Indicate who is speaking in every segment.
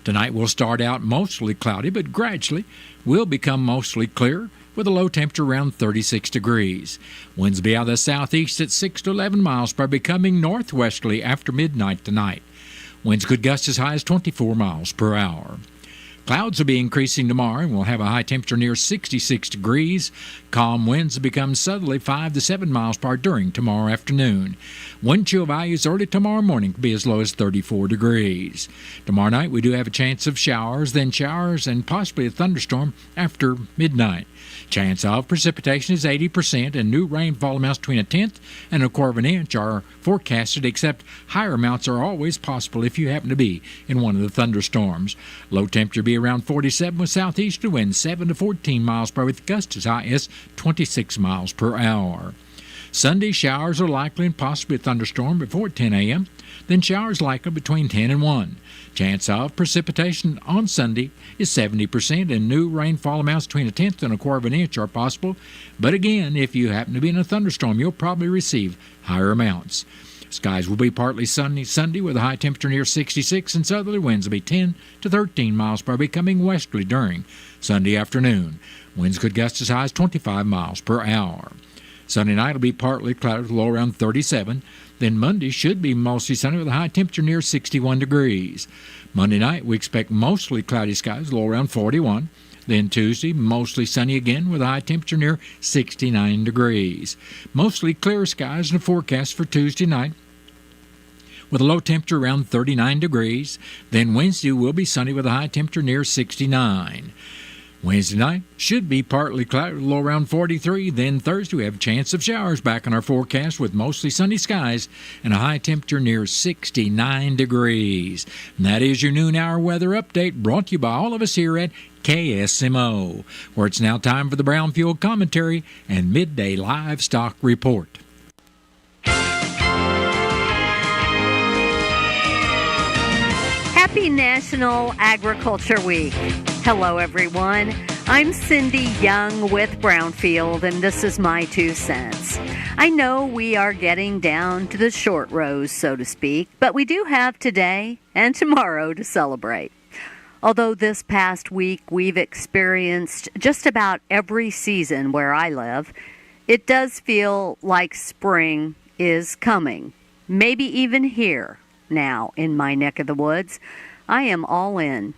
Speaker 1: Tonight will start out mostly cloudy, but gradually will become mostly clear with a low temperature around 36 degrees. Winds will be out of the southeast at 6 to 11 miles per hour, becoming northwesterly after midnight tonight. Winds could gust as high as 24 miles per hour. Clouds will be increasing tomorrow, and we'll have a high temperature near 66 degrees. Calm winds will become southerly 5 to 7 miles per hour during tomorrow afternoon. Wind chill values early tomorrow morning could be as low as 34 degrees. Tomorrow night we do have a chance of showers, then showers, and possibly a thunderstorm after midnight. Chance of precipitation is 80%, and new rainfall amounts between a tenth and a quarter of an inch are forecasted, except higher amounts are always possible if you happen to be in one of the thunderstorms. Low temperature be around 47 with southeasterly winds 7 to 14 miles per hour with gusts as high as 26 miles per hour. Sunday, showers are likely and possibly a thunderstorm before 10 a.m., then showers likely between 10 and 1. Chance of precipitation on Sunday is 70%, and new rainfall amounts between a tenth and a quarter of an inch are possible. But again, if you happen to be in a thunderstorm, you'll probably receive higher amounts. Skies will be partly sunny Sunday with a high temperature near 66, and southerly winds will be 10 to 13 miles per hour, becoming westerly during Sunday afternoon. Winds could gust as high as 25 miles per hour. Sunday night will be partly cloudy with a low around 37. Then Monday should be mostly sunny with a high temperature near 61 degrees. Monday night we expect mostly cloudy skies, low around 41. Then Tuesday, mostly sunny again with a high temperature near 69 degrees. Mostly clear skies in the forecast for Tuesday night with a low temperature around 39 degrees. Then Wednesday will be sunny with a high temperature near 69. Wednesday night should be partly cloudy, low around 43. Then Thursday, we have a chance of showers back in our forecast with mostly sunny skies and a high temperature near 69 degrees. And that is your noon hour weather update brought to you by all of us here at KSMO, where it's now time for the Brown Fuel Commentary and Midday Livestock Report.
Speaker 2: Happy National Agriculture Week. Hello, everyone. I'm Cindy Young with Brownfield, and this is my 2 cents. I know we are getting down to the short rows, so to speak, but we do have today and tomorrow to celebrate. Although this past week we've experienced just about every season where I live, it does feel like spring is coming. Maybe even here now in my neck of the woods. I am all in.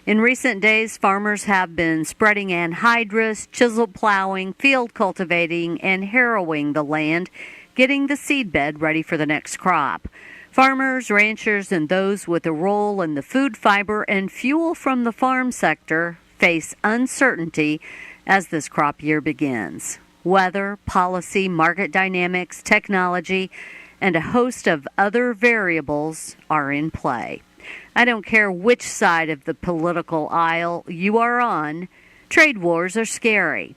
Speaker 2: In recent days, farmers have been spreading anhydrous, chisel plowing, field cultivating, and harrowing the land, getting the seedbed ready for the next crop. Farmers, ranchers, and those with a role in the food, fiber, and fuel from the farm sector face uncertainty as this crop year begins. Weather, policy, market dynamics, technology, and a host of other variables are in play. I don't care which side of the political aisle you are on, trade wars are scary.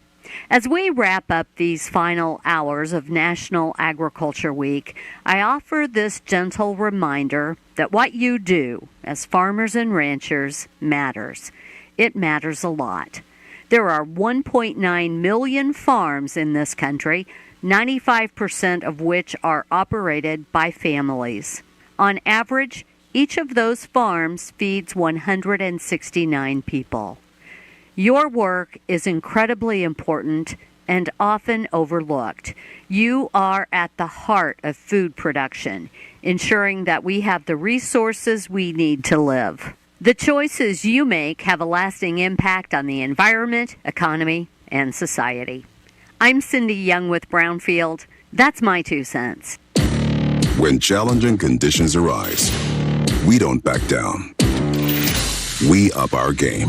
Speaker 2: As we wrap up these final hours of National Agriculture Week, I offer this gentle reminder that what you do as farmers and ranchers matters. It matters a lot. There are 1.9 million farms in this country, 95% of which are operated by families. On average, each of those farms feeds 169 people. Your work is incredibly important and often overlooked. You are at the heart of food production, ensuring that we have the resources we need to live. The choices you make have a lasting impact on the environment, economy, and society. I'm Cindy Young with Brownfield. That's my 2 cents.
Speaker 3: When challenging conditions arise, we don't back down. We up our game,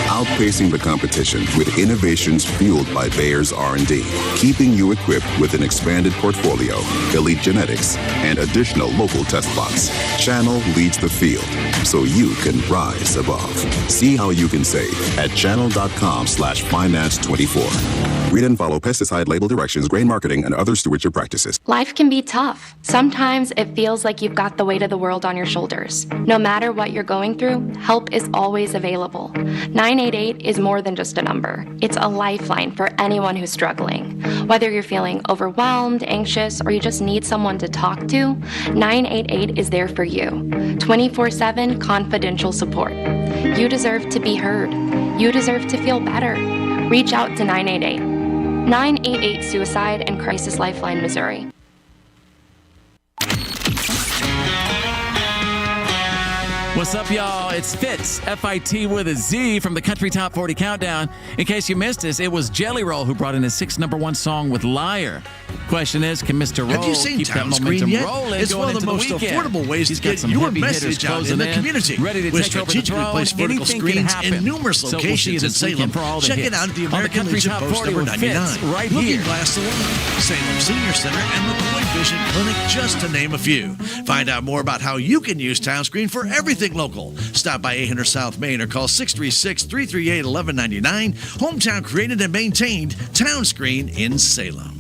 Speaker 3: outpacing the competition with innovations fueled by Bayer's R&D, keeping you equipped with an expanded portfolio, elite genetics, and additional local test plots. Channel leads the field, so you can rise above. See how you can save at channel.com/finance24. Read and follow pesticide label directions, grain marketing, and other stewardship practices.
Speaker 4: Life can be tough. Sometimes it feels like you've got the weight of the world on your shoulders. No matter what you're going through, help is always available. 988 is more than just a number. It's a lifeline for anyone who's struggling. Whether you're feeling overwhelmed, anxious, or you just need someone to talk to, 988 is there for you. 24/7 confidential support. You deserve to be heard. You deserve to feel better. Reach out to 988. 988 Suicide and Crisis Lifeline, Missouri.
Speaker 5: What's up, y'all? It's Fitz, F-I-T with a Z from the Country Top 40 Countdown. In case you missed us, it was Jelly Roll who brought in his 6th #1 song with Liar. Question is, can Mr. Roll
Speaker 6: Have you seen
Speaker 5: keep that
Speaker 6: Town
Speaker 5: momentum
Speaker 6: Screen yet?
Speaker 5: rolling
Speaker 6: It's
Speaker 5: going
Speaker 6: one of
Speaker 5: into
Speaker 6: the most
Speaker 5: weekend?
Speaker 6: affordable ways
Speaker 5: He's
Speaker 6: to
Speaker 5: got
Speaker 6: get
Speaker 5: some
Speaker 6: your
Speaker 5: heavy hitters
Speaker 6: message out in
Speaker 5: closing
Speaker 6: the community.
Speaker 5: ready to
Speaker 6: With
Speaker 5: take over the
Speaker 6: strategically
Speaker 5: throne.
Speaker 6: placed vertical
Speaker 5: Anything can
Speaker 6: screens
Speaker 5: happen.
Speaker 6: in numerous
Speaker 5: So we'll see
Speaker 6: locations
Speaker 5: you
Speaker 6: in
Speaker 5: this weekend
Speaker 6: Salem.
Speaker 5: for all the
Speaker 6: Check it
Speaker 5: hits.
Speaker 6: out at the
Speaker 5: On the
Speaker 6: American
Speaker 5: Country
Speaker 6: Legion
Speaker 5: Top
Speaker 6: Post
Speaker 5: 40
Speaker 6: number
Speaker 5: with Fitz,
Speaker 6: 99,
Speaker 5: right
Speaker 6: Looking
Speaker 5: here.
Speaker 6: Glass Salon, Salem Senior Center, and McCoy Vision Clinic, just to name a few. Find out more about how you can use Town Screen for everything local. Stop by 800 South Main or call 636-338-1199. Hometown created and maintained, Town Screen in Salem.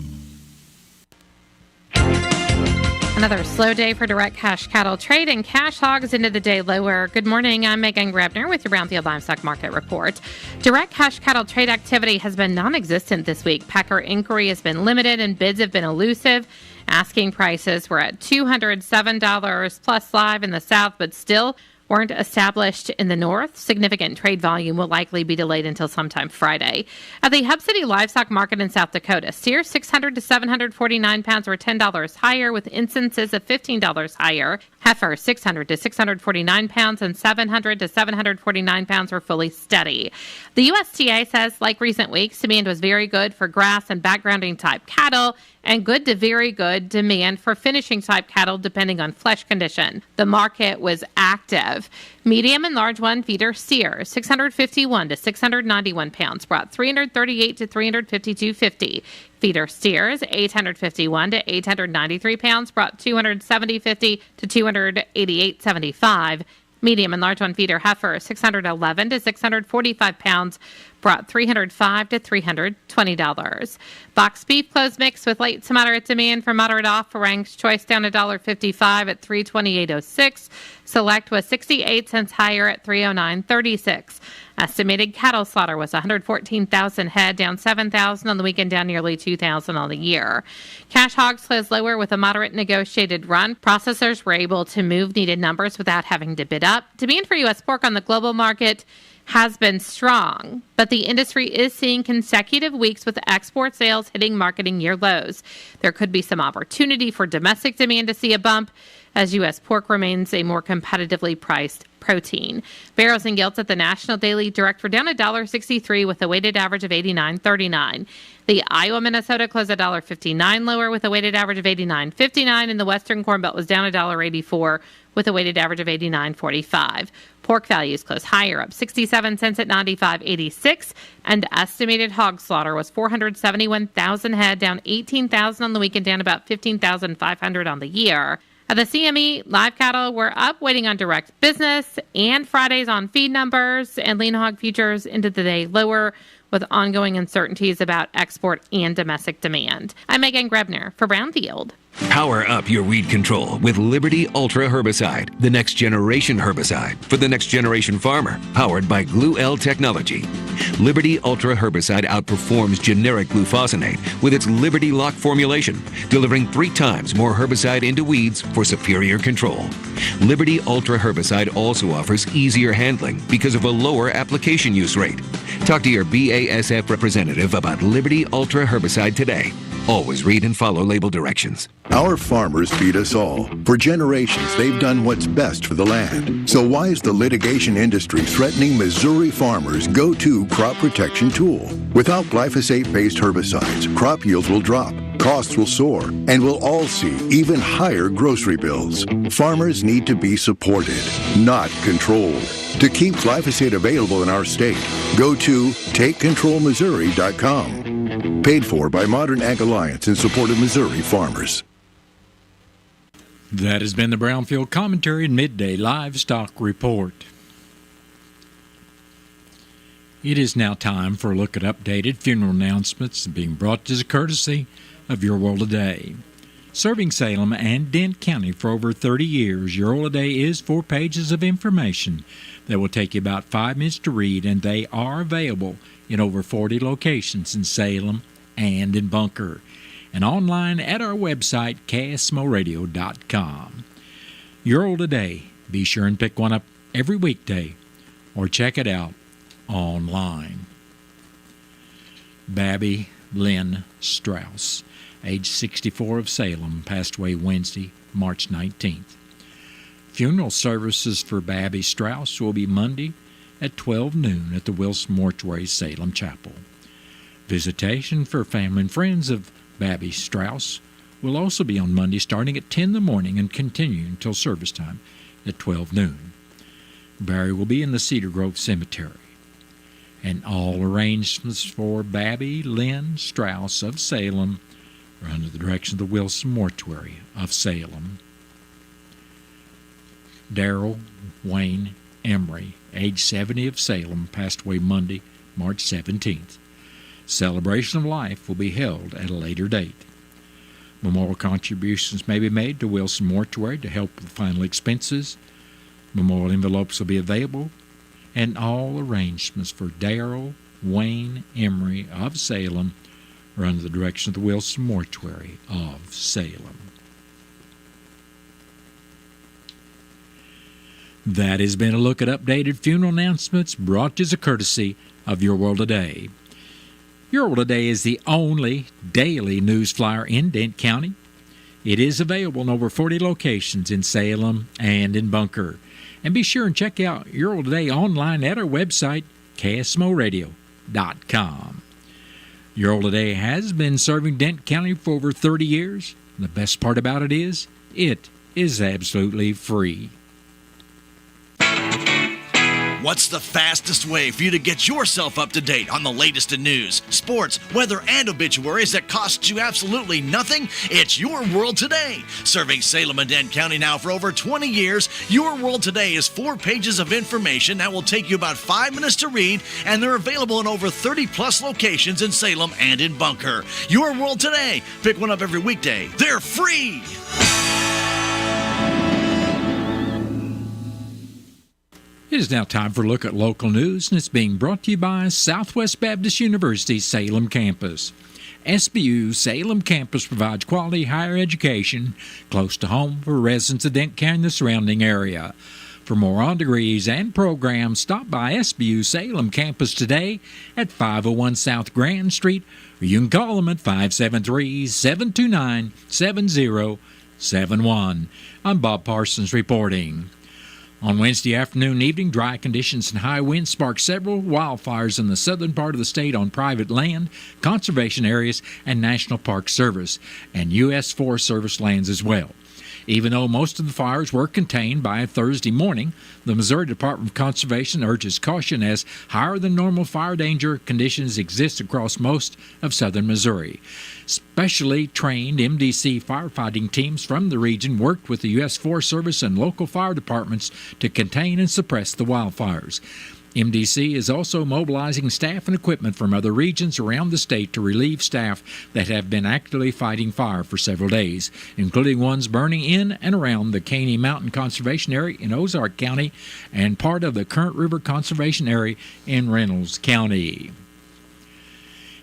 Speaker 7: Another slow day for direct cash cattle trade, and cash hogs into the day lower. Good morning. I'm Megan Grebner with your Brownfield Livestock Market Report. Direct cash cattle trade activity has been non-existent this week. Packer inquiry has been limited and bids have been elusive. Asking prices were at $207 plus live in the south, but still weren't established in the north. Significant trade volume will likely be delayed until sometime Friday. At the Hub City Livestock Market in South Dakota, steers 600 to 749 pounds were $10 higher, with instances of $15 higher. Heifers 600 to 649 pounds and 700 to 749 pounds were fully steady. The USDA says, like recent weeks, demand was very good for grass and backgrounding type cattle, and good to very good demand for finishing type cattle depending on flesh condition. The market was active. Medium and large one feeder steers 651 to 691 pounds brought 338 to 352.50. Feeder steers 851 to 893 pounds brought 270.50 to 288.75. Medium and large one feeder heifer 611 to 645 pounds brought $305 to $320. Box beef closed mix with late to moderate demand for moderate off. Ranks choice down $1.55 at $328.06. Select was 68 cents higher at $309.36. Estimated cattle slaughter was 114,000 head, down 7,000 on the weekend, down nearly 2,000 on the year. Cash hogs closed lower with a moderate negotiated run. Processors were able to move needed numbers without having to bid up. Demand for U.S. pork on the global market has been strong, but the industry is seeing consecutive weeks with export sales hitting marketing year lows. There could be some opportunity for domestic demand to see a bump as U.S. pork remains a more competitively priced protein. Barrels and gilts at the National Daily Direct were down $1.63 with a weighted average of 89.39. The Iowa Minnesota closed $1.59 lower with a weighted average of 89.59, and the Western Corn Belt was down $1.84 with a weighted average of 89.45. Pork values closed higher, up 67 cents at 95.86, and estimated hog slaughter was 471,000 head, down 18,000 on the weekend, down about 15,500 on the year. At the CME, live cattle were up, waiting on direct business and Fridays on feed numbers, and lean hog futures into the day lower with ongoing uncertainties about export and domestic demand. I'm Megan Grebner for Brownfield.
Speaker 8: Power up your weed control with Liberty Ultra Herbicide, the next generation herbicide for the next generation farmer, powered by Glue L technology. Liberty Ultra Herbicide outperforms generic glufosinate with its Liberty Lock formulation, delivering 3 times more herbicide into weeds for superior control. Liberty Ultra Herbicide also offers easier handling because of a lower application use rate. Talk to your BASF representative about Liberty Ultra Herbicide today. Always read and follow label directions.
Speaker 9: Our farmers feed us all. For generations, they've done what's best for the land. So why is the litigation industry threatening Missouri farmers' go-to crop protection tool? Without glyphosate-based herbicides, crop yields will drop, costs will soar, and we'll all see even higher grocery bills. Farmers need to be supported, not controlled. To keep glyphosate available in our state, go to TakeControlMissouri.com. Paid for by Modern Ag Alliance in support of Missouri farmers.
Speaker 1: That has been the Brownfield Commentary and Midday Livestock Report. It is now time for a look at updated funeral announcements being brought as a courtesy of Your World Today. Serving Salem and Dent County for over 30 years, Your World Today is 4 pages of information that will take you about 5 minutes to read, and they are available in over 40 locations in Salem and in Bunker, and online at our website, KSMOradio.com. Your World Today. Be sure and pick one up every weekday or check it out online. Babby Lynn Strauss, age 64, of Salem, passed away Wednesday, March 19th. Funeral services for Babby Strauss will be Monday at 12 noon at the Wilson Mortuary, Salem Chapel. Visitation for family and friends of Babby Strauss will also be on Monday starting at 10 in the morning and continue until service time at 12 noon. Burial will be in the Cedar Grove Cemetery. And all arrangements for Babby Lynn Strauss of Salem are under the direction of the Wilson Mortuary of Salem. Darrell Wayne Emery, age 70, of Salem, passed away Monday, March 17th. Celebration of life will be held at a later date. Memorial contributions may be made to Wilson Mortuary to help with final expenses. Memorial envelopes will be available, and all arrangements for Darrell Wayne Emery of Salem are under the direction of the Wilson Mortuary of Salem. That has been a look at updated funeral announcements brought to you as a courtesy of Your World Today. Your World Today is the only daily news flyer in Dent County. It is available in over 40 locations in Salem and in Bunker. And be sure and check out Your World Today online at our website, KSMOradio.com. Your World Today has been serving Dent County for over 30 years. And the best part about it is absolutely free.
Speaker 6: What's the fastest way for you to get yourself up to date on the latest in news, sports, weather, and obituaries that costs you absolutely nothing? It's Your World Today. Serving Salem and Dent County now for over 20 years, Your World Today is 4 pages of information that will take you about 5 minutes to read, and they're available in over 30-plus locations in Salem and in Bunker. Your World Today. Pick one up every weekday. They're free.
Speaker 1: It is now time for a look at local news, and it's being brought to you by Southwest Baptist University Salem Campus. SBU Salem Campus provides quality higher education close to home for residents of Dent County and the surrounding area. For more on degrees and programs, stop by SBU Salem Campus today at 501 South Grand Street, or you can call them at 573-729-7071. I'm Bob Parsons reporting. On Wednesday afternoon and evening, dry conditions and high winds sparked several wildfires in the southern part of the state on private land, conservation areas, and National Park Service, and U.S. Forest Service lands as well. Even though most of the fires were contained by Thursday morning, the Missouri Department of Conservation urges caution as higher than normal fire danger conditions exist across most of southern Missouri. Specially trained MDC firefighting teams from the region worked with the U.S. Forest Service and local fire departments to contain and suppress the wildfires. MDC is also mobilizing staff and equipment from other regions around the state to relieve staff that have been actively fighting fire for several days, including ones burning in and around the Caney Mountain Conservation Area in Ozark County and part of the Current River Conservation Area in Reynolds County.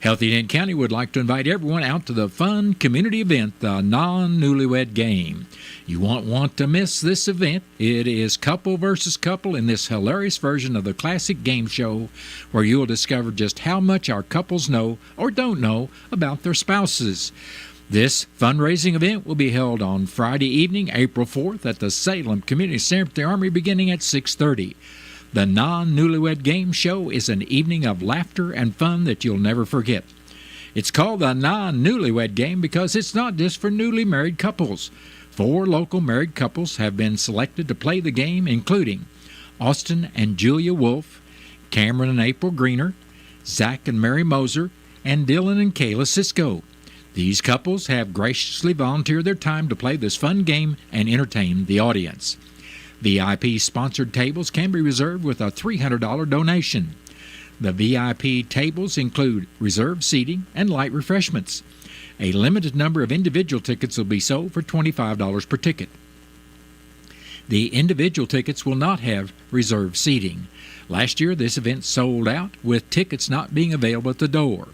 Speaker 1: Healthy Dent County would like to invite everyone out to the fun community event, the Non-Newlywed Game. You won't want to miss this event. It is couple versus couple in this hilarious version of the classic game show where you will discover just how much our couples know or don't know about their spouses. This fundraising event will be held on Friday evening, April 4th at the Salem Community Center at the Armory beginning at 6:30. The Non-Newlywed Game Show is an evening of laughter and fun that you'll never forget. It's called the Non-Newlywed Game because it's not just for newly married couples. 4 local married couples have been selected to play the game, including Austin and Julia Wolf, Cameron and April Greener, Zach and Mary Moser, and Dylan and Kayla Cisco. These couples have graciously volunteered their time to play this fun game and entertain the audience. VIP-sponsored tables can be reserved with a $300 donation. The VIP tables include reserved seating and light refreshments. A limited number of individual tickets will be sold for $25 per ticket. The individual tickets will not have reserved seating. Last year, this event sold out, with tickets not being available at the door.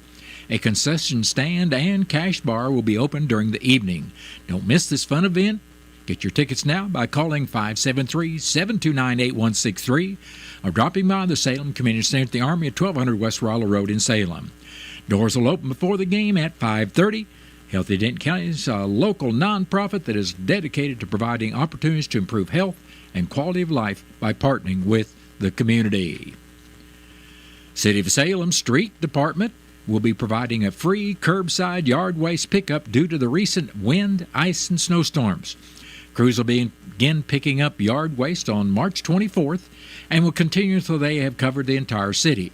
Speaker 1: A concession stand and cash bar will be open during the evening. Don't miss this fun event. Get your tickets now by calling 573-729-8163 or dropping by the Salem Community Center at the Army at 1200 West Rolla Road in Salem. Doors will open before the game at 5:30. Healthy Denton County is a local nonprofit that is dedicated to providing opportunities to improve health and quality of life by partnering with the community. City of Salem Street Department will be providing a free curbside yard waste pickup due to the recent wind, ice, and snowstorms. Crews will begin picking up yard waste on March 24th and will continue until they have covered the entire city.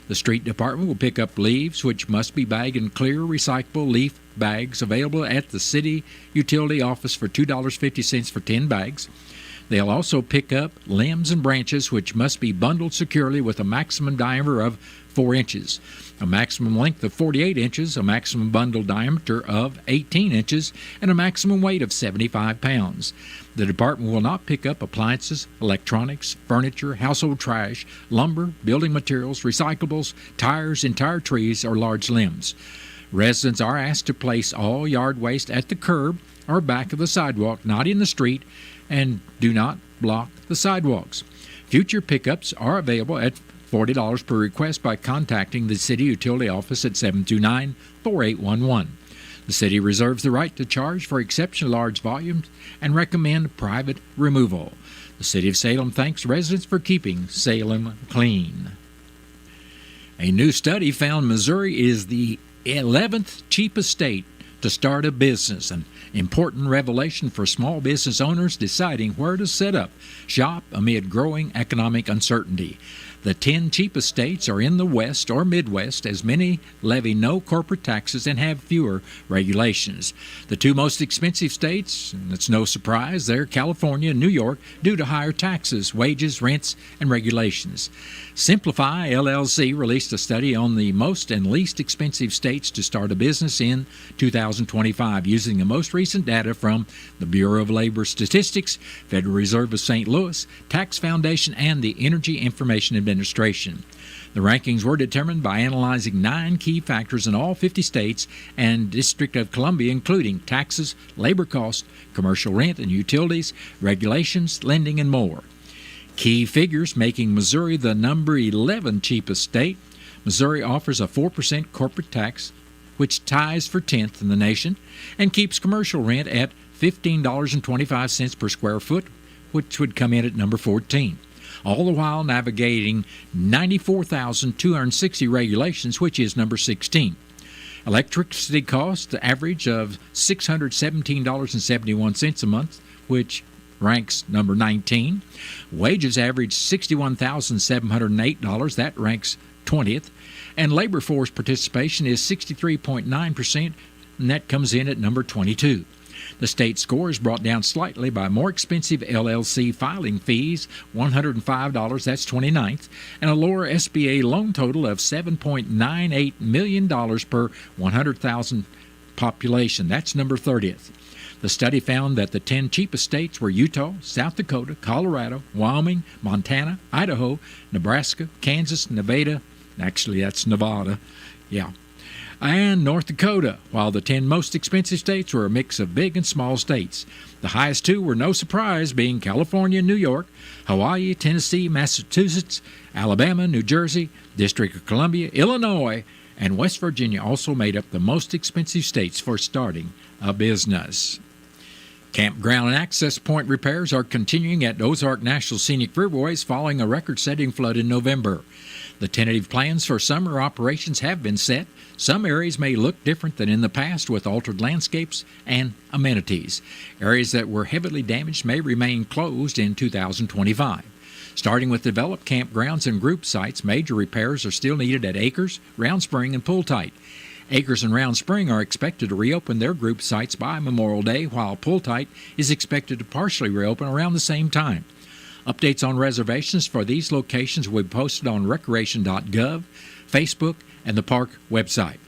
Speaker 1: The street department will pick up leaves, which must be bagged in clear, recyclable leaf bags available at the city utility office for $2.50 for 10 bags. They'll also pick up limbs and branches, which must be bundled securely with a maximum diameter of 4 inches, a maximum length of 48 inches, a maximum bundle diameter of 18 inches, and a maximum weight of 75 pounds. The department will not pick up appliances, electronics, furniture, household trash, lumber, building materials, recyclables, tires, entire trees, or large limbs. Residents are asked to place all yard waste at the curb or back of the sidewalk, not in the street, and do not block the sidewalks. Future pickups are available at $40 per request by contacting the City Utility Office at 729-4811. The City reserves the right to charge for exceptionally large volumes and recommend private removal. The City of Salem thanks residents for keeping Salem clean. A new study found Missouri is the 11th cheapest state to start a business, an important revelation for small business owners deciding where to set up shop amid growing economic uncertainty. The 10 cheapest states are in the West or Midwest, as many levy no corporate taxes and have fewer regulations. The 2 most expensive states, and it's no surprise, they're California and New York, due to higher taxes, wages, rents, and regulations. Simplify LLC released a study on the most and least expensive states to start a business in 2025, using the most recent data from the Bureau of Labor Statistics, Federal Reserve of St. Louis, Tax Foundation, and the Energy Information Administration. The rankings were determined by analyzing 9 key factors in all 50 states and District of Columbia, including taxes, labor costs, commercial rent and utilities, regulations, lending, and more. Key figures making Missouri the number 11 cheapest state. Missouri offers a 4% corporate tax, which ties for 10th in the nation, and keeps commercial rent at $15.25 per square foot, which would come in at number 14. All the while navigating 94,260 regulations, which is number 16. Electricity costs, the average of $617.71 a month, which ranks number 19. Wages average $61,708, that ranks 20th. And labor force participation is 63.9%, and that comes in at number 22. The state score is brought down slightly by more expensive LLC filing fees, $105, that's 29th, and a lower SBA loan total of $7.98 million per 100,000 population, that's number 30th. The study found that the 10 cheapest states were Utah, South Dakota, Colorado, Wyoming, Montana, Idaho, Nebraska, Kansas, Nevada, actually that's Nevada, and North Dakota, while the 10 most expensive states were a mix of big and small states. The highest 2 were no surprise, being California and New York, Hawaii, Tennessee, Massachusetts, Alabama, New Jersey, District of Columbia, Illinois, and West Virginia also made up the most expensive states for starting a business. Campground and access point repairs are continuing at Ozark National Scenic Riverways following a record-setting flood in November. The tentative plans for summer operations have been set. Some areas may look different than in the past with altered landscapes and amenities. Areas that were heavily damaged may remain closed in 2025. Starting with developed campgrounds and group sites, major repairs are still needed at Acres, Round Spring, and Pooltite. Acres and Round Spring are expected to reopen their group sites by Memorial Day, while Pooltite is expected to partially reopen around the same time. Updates on reservations for these locations will be posted on recreation.gov, Facebook, and the park website.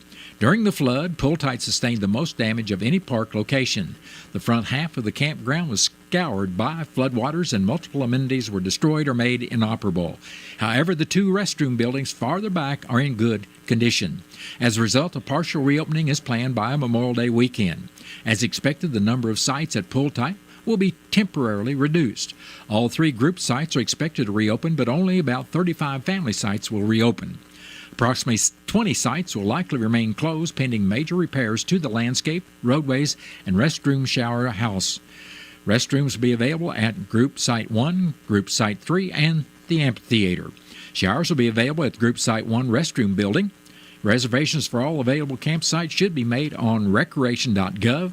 Speaker 1: During the flood, Pull-Tight sustained the most damage of any park location. The front half of the campground was scoured by floodwaters and multiple amenities were destroyed or made inoperable. However, the two restroom buildings farther back are in good condition. As a result, a partial reopening is planned by Memorial Day weekend. As expected, the number of sites at Pull-Tight will be temporarily reduced. All three group sites are expected to reopen, but only about 35 family sites will reopen. Approximately 20 sites will likely remain closed pending major repairs to the landscape, roadways, and restroom shower house. Restrooms will be available at Group Site 1, Group Site 3, and the amphitheater. Showers will be available at Group Site 1 restroom building. Reservations for all available campsites should be made on recreation.gov.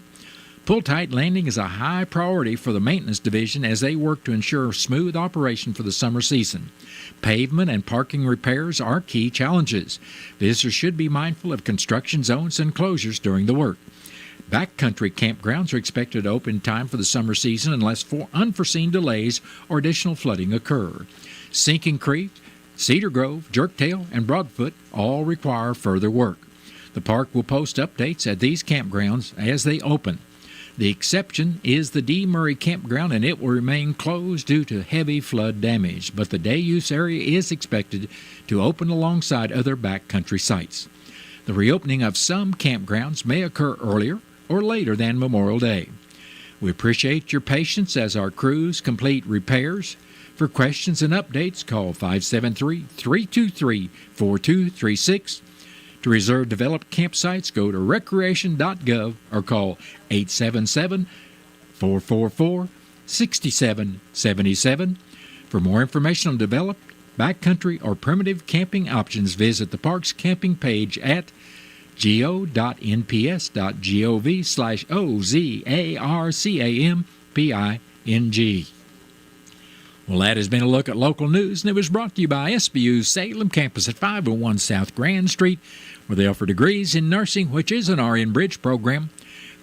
Speaker 1: Pull-Tight Landing is a high priority for the maintenance division as they work to ensure smooth operation for the summer season. Pavement and parking repairs are key challenges. Visitors should be mindful of construction zones and closures during the work. Backcountry campgrounds are expected to open in time for the summer season unless unforeseen delays or additional flooding occur. Sinking Creek, Cedar Grove, Jerktail, and Broadfoot all require further work. The park will post updates at these campgrounds as they open. The exception is the D. Murray Campground, and it will remain closed due to heavy flood damage, but the day use area is expected to open alongside other backcountry sites. The reopening of some campgrounds may occur earlier or later than Memorial Day. We appreciate your patience as our crews complete repairs. For questions and updates, call 573-323-4236. To reserve developed campsites, go to recreation.gov or call 877-444-6777. For more information on developed, backcountry, or primitive camping options, visit the park's camping page at go.nps.gov/OZARCAMPING. Well, that has been a look at local news, and it was brought to you by SBU's Salem campus at 501 South Grand Street, where they offer degrees in nursing, which is an RN Bridge program,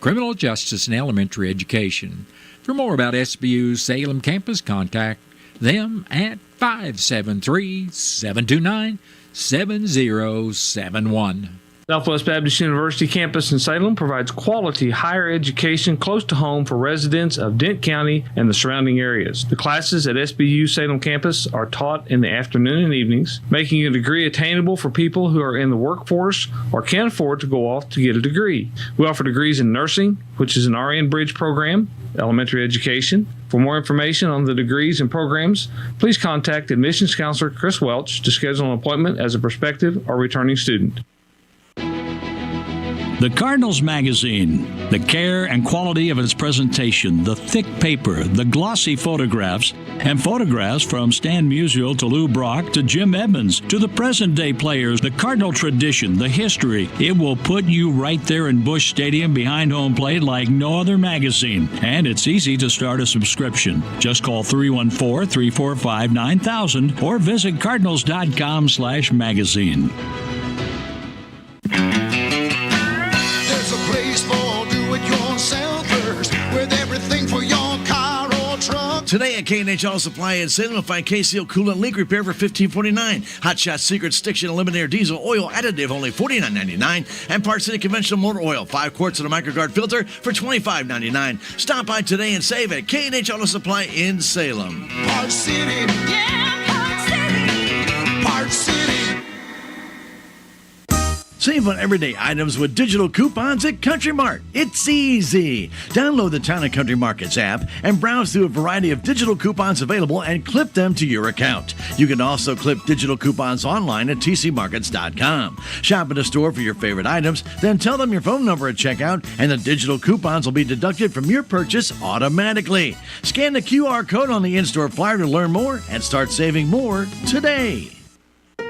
Speaker 1: criminal justice, and elementary education. For more about SBU's Salem campus, contact them at 573-729-7071.
Speaker 10: Southwest Baptist University campus in Salem provides quality higher education close to home for residents of Dent County and the surrounding areas. The classes at SBU Salem campus are taught in the afternoon and evenings, making a degree attainable for people who are in the workforce or can't afford to go off to get a degree. We offer degrees in nursing, which is an RN Bridge program, elementary education. For more information on the degrees and programs, please contact admissions counselor Chris Welch to schedule an appointment as a prospective or returning student.
Speaker 11: The Cardinals magazine, the care and quality of its presentation, the thick paper, the glossy photographs, and photographs from Stan Musial to Lou Brock to Jim Edmonds to the present-day players, the Cardinal tradition, the history. It will put you right there in Busch Stadium behind home plate like no other magazine. And it's easy to start a subscription. Just call 314-345-9000 or visit cardinals.com/magazine.
Speaker 6: Today at K&H Auto Supply in Salem, you'll find KCL Coolant Leak Repair for $15.49. Hot Shot Secret Stiction Eliminator Diesel Oil Additive only $49.99. And Park City Conventional Motor Oil, 5 quarts and a microguard filter for $25.99. Stop by today and save at K&H Auto Supply in Salem.
Speaker 12: Park City, yeah, Park City, Park City.
Speaker 6: Save on everyday items with digital coupons at Country Mart. It's easy. Download the Town & Country Markets app and browse through a variety of digital coupons available and clip them to your account. You can also clip digital coupons online at tcmarkets.com. Shop at a store for your favorite items, then tell them your phone number at checkout, and the digital coupons will be deducted from your purchase automatically. Scan the QR code on the in-store flyer to learn more and start saving more today.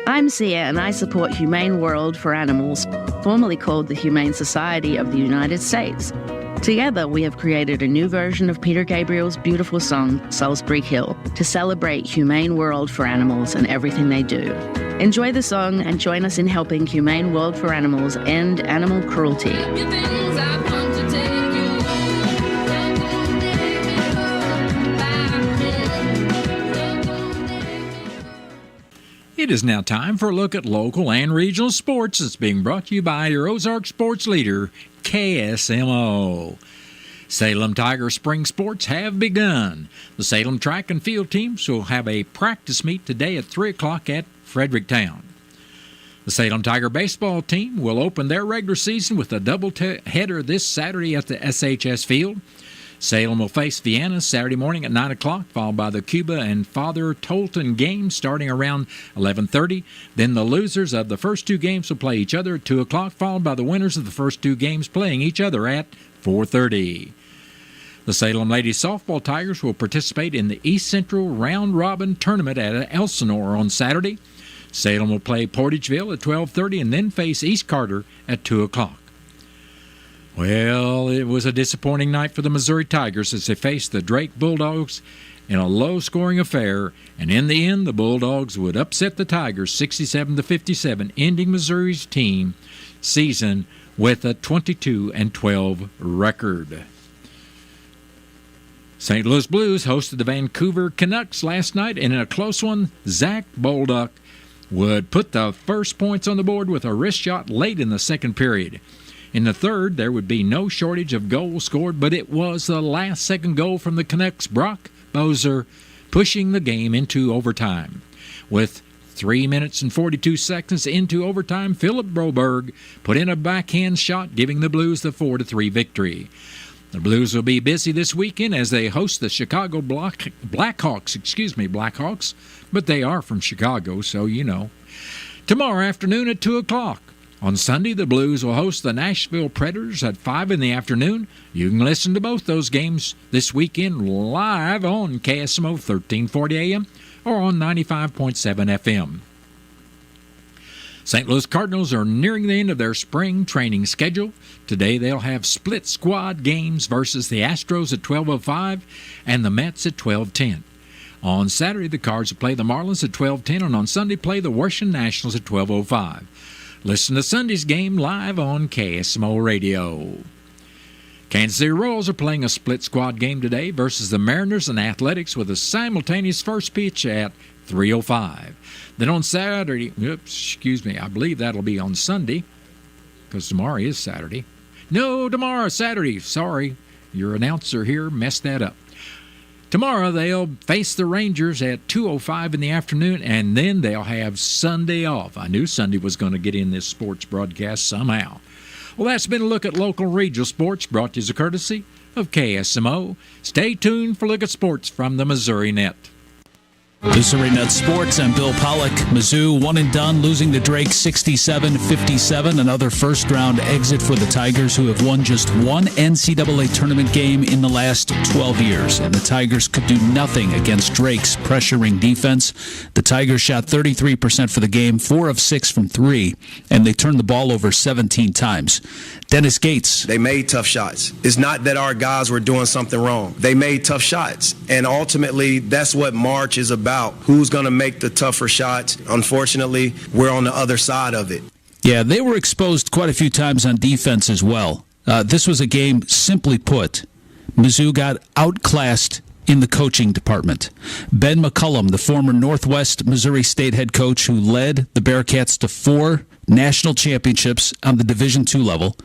Speaker 13: I'm Sia, and I support Humane World for Animals, formerly called the Humane Society of the United States. Together, we have created a new version of Peter Gabriel's beautiful song, Salisbury Hill, to celebrate Humane World for Animals and everything they do. Enjoy the song and join us in helping Humane World for Animals end animal cruelty.
Speaker 1: It is now time for a look at local and regional sports. It's being brought to you by your Ozark sports leader, KSMO. Salem Tiger spring sports have begun. The Salem track and field teams will have a practice meet today at 3 o'clock at Fredericktown. The Salem Tiger baseball team will open their regular season with a doubleheader this Saturday at the SHS Field. Salem will face Vienna Saturday morning at 9 o'clock, followed by the Cuba and Father Tolton games starting around 11:30. Then the losers of the first two games will play each other at 2 o'clock, followed by the winners of the first two games playing each other at 4:30. The Salem Ladies Softball Tigers will participate in the East Central Round Robin Tournament at Elsinore on Saturday. Salem will play Portageville at 12:30 and then face East Carter at 2 o'clock. Well, it was a disappointing night for the Missouri Tigers as they faced the Drake Bulldogs in a low-scoring affair, and in the end, the Bulldogs would upset the Tigers 67-57, ending Missouri's team season with a 22-12 record. St. Louis Blues hosted the Vancouver Canucks last night, and in a close one, Zach Bolduc would put the first points on the board with a wrist shot late in the second period. In the third, there would be no shortage of goals scored, but it was the last-second goal from the Canucks' Brock Boeser pushing the game into overtime. With 3 minutes and 42 seconds into overtime, Philip Broberg put in a backhand shot, giving the Blues the 4-3 victory. The Blues will be busy this weekend as they host the Chicago Blackhawks, but they are from Chicago, so you know. Tomorrow afternoon at 2 o'clock. On Sunday, the Blues will host the Nashville Predators at 5 in the afternoon. You can listen to both those games this weekend live on KSMO 1340 AM or on 95.7 FM. St. Louis Cardinals are nearing the end of their spring training schedule. Today they'll have split squad games versus the Astros at 12:05 and the Mets at 12:10. On Saturday, the Cards will play the Marlins at 12:10, and on Sunday play the Washington Nationals at 12:05. Listen to Sunday's game live on KSMO Radio. Kansas City Royals are playing a split squad game today versus the Mariners and Athletics with a simultaneous first pitch at 3:05. Then on Saturday, I believe that'll be on Sunday because tomorrow is Saturday. No, tomorrow, Saturday. Sorry, your announcer here messed that up. Tomorrow they'll face the Rangers at 2:05 in the afternoon, and then they'll have Sunday off. I knew Sunday was going to get in this sports broadcast somehow. Well, that's been a look at local and regional sports brought to you as a courtesy of KSMO. Stay tuned for a look at sports from the Missouri Net.
Speaker 11: Missouri Net Sports, I'm Bill Pollock. Mizzou one and done, losing to Drake 67-57. Another first-round exit for the Tigers, who have won just one NCAA tournament game in the last 12 years. And the Tigers could do nothing against Drake's pressuring defense. The Tigers shot 33% for the game, 4 of 6 from 3, and they turned the ball over 17 times. Dennis Gates.
Speaker 14: They made tough shots. It's not that our guys were doing something wrong. They made tough shots. And ultimately, that's what March is about. Who's going to make the tougher shots? Unfortunately, we're on the other side of it.
Speaker 11: Yeah, they were exposed quite a few times on defense as well. This was a game, simply put, Mizzou got outclassed in the coaching department. Ben McCullum, the former Northwest Missouri State head coach who led the Bearcats to 4 national championships on the Division II level,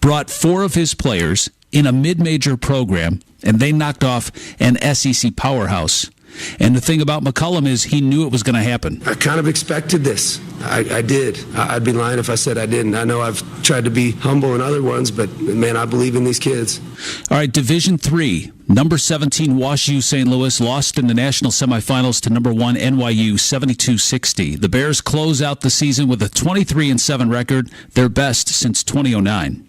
Speaker 11: brought 4 of his players in a mid-major program, and they knocked off an SEC powerhouse. And the thing about McCullum is he knew it was going to happen.
Speaker 15: I kind of expected this. I did. I'd be lying if I said I didn't. I know I've tried to be humble in other ones, but, man, I believe in these kids.
Speaker 11: All right, Division III. Number 17, WashU St. Louis lost in the national semifinals to number 1 NYU 72-60. The Bears close out the season with a 23-7 record, their best since 2009.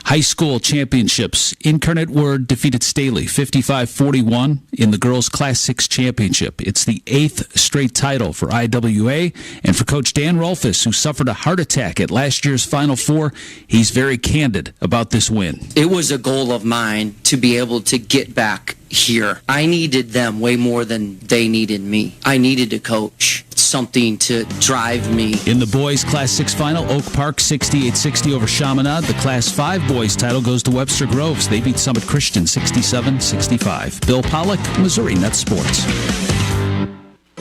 Speaker 11: High school championships. Incarnate Word defeated Staley 55-41 in the girls' Class 6 championship. It's the 8th straight title for IWA, and for Coach Dan Rolfus, who suffered a heart attack at last year's Final Four, he's very candid about this win.
Speaker 16: It was a goal of mine to be able to get back here. I needed them way more than they needed me. I needed a coach, something to drive me.
Speaker 11: In the boys' Class 6 final, Oak Park 68-60 over Chaminade. The Class 5 boys title goes to Webster Groves. They beat Summit Christian 67-65. Bill Pollock, Missouri Net Sports.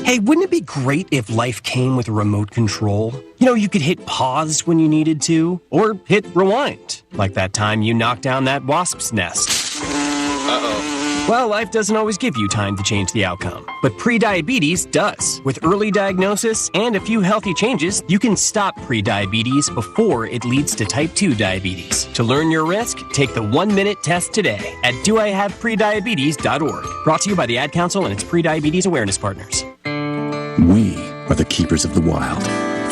Speaker 17: Hey, wouldn't it be great if life came with a remote control? You know, you could hit pause when you needed to, or hit rewind, like that time you knocked down that wasp's nest. Uh-oh. Well, life doesn't always give you time to change the outcome, but prediabetes does. With early diagnosis and a few healthy changes, you can stop prediabetes before it leads to type 2 diabetes. To learn your risk, take the 1-minute test today at doihaveprediabetes.org. Brought to you by the Ad Council and its prediabetes awareness partners.
Speaker 18: We are the keepers of the wild.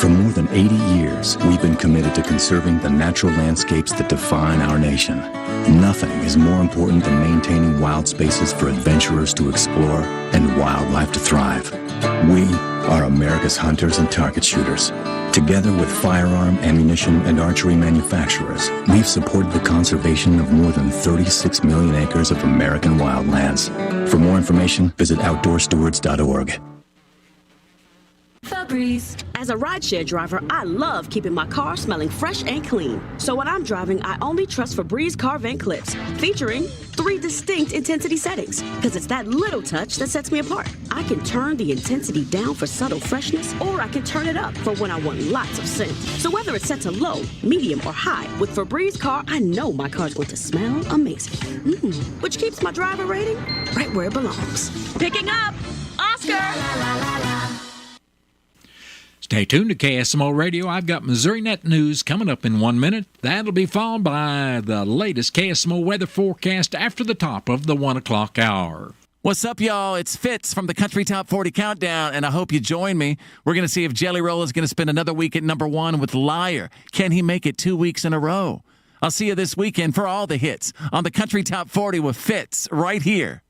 Speaker 18: For more than 80 years, we've been committed to conserving the natural landscapes that define our nation. Nothing is more important than maintaining wild spaces for adventurers to explore and wildlife to thrive. We are America's hunters and target shooters. Together with firearm, ammunition, and archery manufacturers, we've supported the conservation of more than 36 million acres of American wildlands. For more information, visit OutdoorStewards.org.
Speaker 19: Febreze. As a rideshare driver, I love keeping my car smelling fresh and clean. So when I'm driving, I only trust Febreze car vent clips, featuring 3 distinct intensity settings, because it's that little touch that sets me apart. I can turn the intensity down for subtle freshness, or I can turn it up for when I want lots of scent. So whether it's set to low, medium, or high, with Febreze car, I know my car's going to smell amazing. Which keeps my driver rating right where it belongs. Picking up, Oscar!
Speaker 1: Stay tuned to KSMO Radio. I've got Missouri Net News coming up in 1 minute. That'll be followed by the latest KSMO weather forecast after the top of the 1 o'clock hour.
Speaker 5: What's up, y'all? It's Fitz from the Country Top 40 Countdown, and I hope you join me. We're going to see if Jelly Roll is going to spend another week at number 1 with Liar. Can he make it 2 weeks in a row? I'll see you this weekend for all the hits on the Country Top 40 with Fitz right here